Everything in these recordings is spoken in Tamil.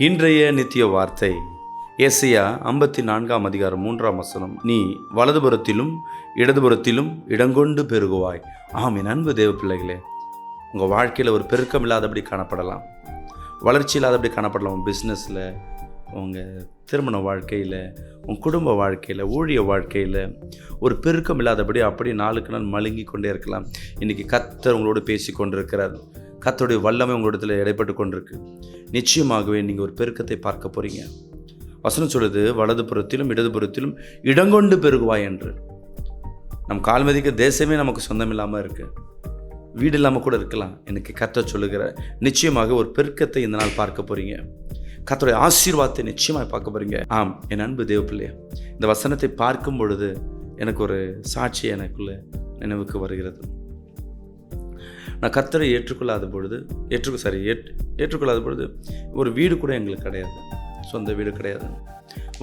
இன்றைய நித்திய வார்த்தை ஏசாயா 54:3. நீ வலதுபுறத்திலும் இடதுபுறத்திலும் இடங்கொண்டு பெருகுவாய். என் அன்பு தேவ பிள்ளைகளே, உங்கள் வாழ்க்கையில் ஒரு பெருக்கம் இல்லாதபடி காணப்படலாம், வளர்ச்சி இல்லாதபடி காணப்படலாம். உங்கள் பிஸ்னஸில், உங்கள் திருமண வாழ்க்கையில், உங்கள் குடும்ப வாழ்க்கையில், ஊழிய வாழ்க்கையில் ஒரு பெருக்கம் இல்லாதபடி அப்படி நாளுக்கு நாள் மழுங்கி கொண்டே இருக்கலாம். இன்றைக்கி கர்த்தர் உங்களோடு பேசி கொண்டிருக்கிறார். கர்த்தருடைய வல்லமை உங்களிடத்தில் இடைப்பட்டு கொண்டிருக்கு. நிச்சயமாகவே நீங்கள் ஒரு பெருக்கத்தை பார்க்க போகிறீங்க. வசனம் சொல்லுது, வலதுபுறத்திலும் இடதுபுறத்திலும் இடங்கொண்டு பெருகுவாய் என்று. நம் கால்மதிக்க தேசமே நமக்கு சொந்தம் இல்லாமல் இருக்குது, வீடு இல்லாமல் கூட இருக்கலாம். எனக்கு கர்த்தர் சொல்லுகிற நிச்சயமாக ஒரு பெருக்கத்தை இந்த நாள் பார்க்க போகிறீங்க. கர்த்தருடைய ஆசீர்வாதத்தை நிச்சயமாக பார்க்க போகிறீங்க. என் அன்பு தேவ பிள்ளையே, இந்த வசனத்தை பார்க்கும் பொழுது எனக்கு ஒரு சாட்சி எனக்குள்ள நினைவுக்கு வருகிறது. நான் கர்த்தரை ஏற்றுக்கொள்ளாத பொழுது ஒரு வீடு கூட எங்களுக்கு கிடையாது, சொந்த வீடு கிடையாது.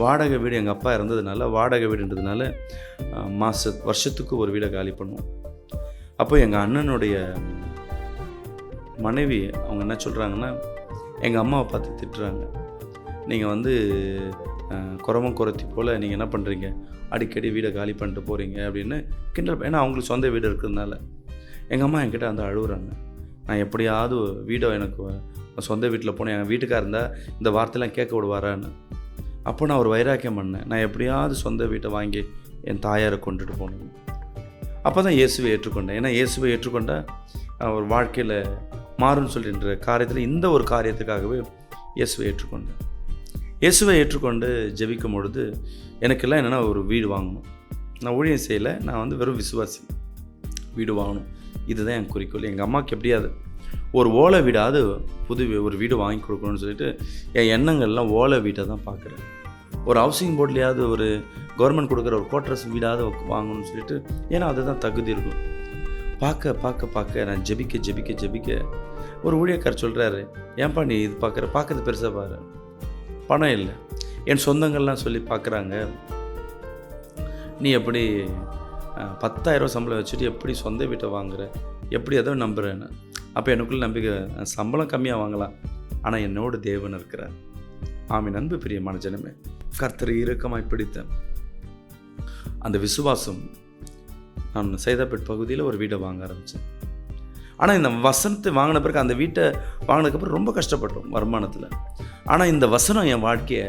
வாடகை வீடு, எங்கள் அப்பா இருந்ததுனால வாடகை வீடுன்றதுனால வருஷத்துக்கு ஒரு வீடை காலி பண்ணுவோம். அப்போ எங்கள் அண்ணனுடைய மனைவி அவங்க என்ன சொல்கிறாங்கன்னா, எங்கள் அம்மாவை பார்த்து திட்டுறாங்க. நீங்கள் குரமம் குரத்தி போல் நீங்கள் என்ன பண்ணுறீங்க, அடிக்கடி வீடை காலி பண்ணிட்டு போகிறீங்க அப்படின்னு கிண்டல். ஏன்னா அவங்களுக்கு சொந்த வீடு இருக்கிறதுனால எங்கள் அம்மா என்கிட்ட அழுகுறாங்க. நான் எப்படியாவது வீடை, எனக்கு சொந்த வீட்டில் போனேன், என் வீட்டுக்காக இருந்தால் இந்த வார்த்தையெல்லாம் கேட்க விடுவாரான்னு. அப்போ நான் ஒரு வைராக்கியம் பண்ணேன், நான் எப்படியாவது சொந்த வீட்டை வாங்கி என் தாயாரை கொண்டுட்டு போனேன். அப்போ தான் இயேசுவை ஏற்றுக்கொண்டேன். ஏன்னா இயேசுவை ஏற்றுக்கொண்டால் ஒரு வாழ்க்கையில் மாறும்னு சொல்லின்ற காரியத்தில் இந்த ஒரு காரியத்துக்காகவே இயேசுவை ஏற்றுக்கொண்டேன். இயேசுவை ஏற்றுக்கொண்டு ஜெபிக்கும் பொழுது எனக்கெல்லாம் என்னென்னா ஒரு வீடு வாங்கணும். நான் ஊழியம் செய்யலை, நான் வெறும் விசுவாசி. வீடு வாங்கணும், இதுதான் என் குறிக்கோள். எங்கள் அம்மாவுக்கு எப்படியாவது ஒரு ஓலை வீடாவது ஒரு வீடு வாங்கி கொடுக்கணும்னு சொல்லிட்டு என் எண்ணங்கள்லாம் ஓலை வீட்டை தான் பார்க்குறேன். ஒரு ஹவுசிங் போர்ட்லேயாவது ஒரு கவர்மெண்ட் கொடுக்குற ஒரு கோட்ரஸ் வீடாவது வாங்கணும்னு சொல்லிட்டு, ஏன்னா அதுதான் தகுதி இருக்கும். பார்க்க நான் ஜெபிக்க ஒரு ஊழியக்காரர் சொல்கிறாரு, ஏன்பா நீ இது பார்க்குறது பெருசாக பாரு, பணம் இல்லை. என் சொந்தங்கள்லாம் சொல்லி பார்க்குறாங்க, நீ எப்படி 10,000 சம்பளம் வச்சுட்டு எப்படி சொந்த வீட்டை வாங்குற, எப்படி எதோ நம்புகிறேன்னு. அப்போ எனக்குள்ள நம்பிக்கை, சம்பளம் கம்மியாக வாங்கலாம், ஆனால் என்னோட தேவன் இருக்கிறார். அன்பு பிரியமான ஜனமே, கர்த்தரை இறுக்கமாய் பிடித்த அந்த விசுவாசம் நான் சைதாப்பேட் பகுதியில் ஒரு வீட்டை வாங்க ஆரம்பித்தேன். ஆனால் இந்த வசனத்தை வாங்கின பிறகு, அந்த வீட்டை வாங்கினதுக்கப்புறம் ரொம்ப கஷ்டப்பட்டோம் வருமானத்தில். ஆனால் இந்த வசனம் என் வாழ்க்கையை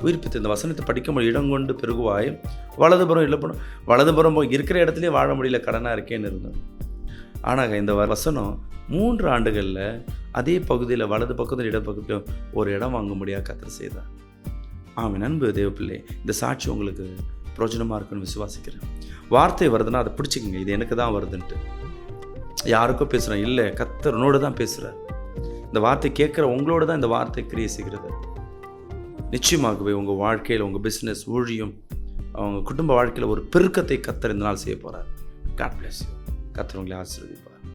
உயிர்ப்பித்து, இந்த வசனத்தை படிக்கும்போது இடங்கொண்டு பெருகுவாய், வலதுபுறம் இருக்கிற இடத்துலையே வாழ முடியல, கடனாக இருக்கேன்னு இருந்தேன். ஆனால் இந்த வசனம் 3 ஆண்டுகளில் அதே பகுதியில் வலது பக்கத்தில் இடது பக்கத்தில் ஒரு இடம் வாங்க முடியாது கர்த்தர் செய்தார். அன்பு தேவ பிள்ளை, இந்த சாட்சி உங்களுக்கு பிரயோஜனமாக இருக்குன்னு விசுவாசிக்கிறேன். வார்த்தை வருதுன்னா அதை பிடிச்சிக்கங்க, இது எனக்கு தான் வருதுன்ட்டு. யாருக்கோ பேசுகிறேன் இல்லை, கர்த்தர் தான் பேசுகிறார். இந்த வார்த்தை கேட்குற உங்களோட தான் இந்த வார்த்தை கிரியை செய்கிறது. நிச்சயமாகவே உங்கள் வாழ்க்கையில், உங்கள் பிஸ்னஸ், ஊழியம், அவங்க குடும்ப வாழ்க்கையில் ஒரு பெருக்கத்தை கர்த்தர் இந்த நாள் செய்ய போகிறார். God bless you. கர்த்தர் உங்களை ஆசீர்வதிப்பார்.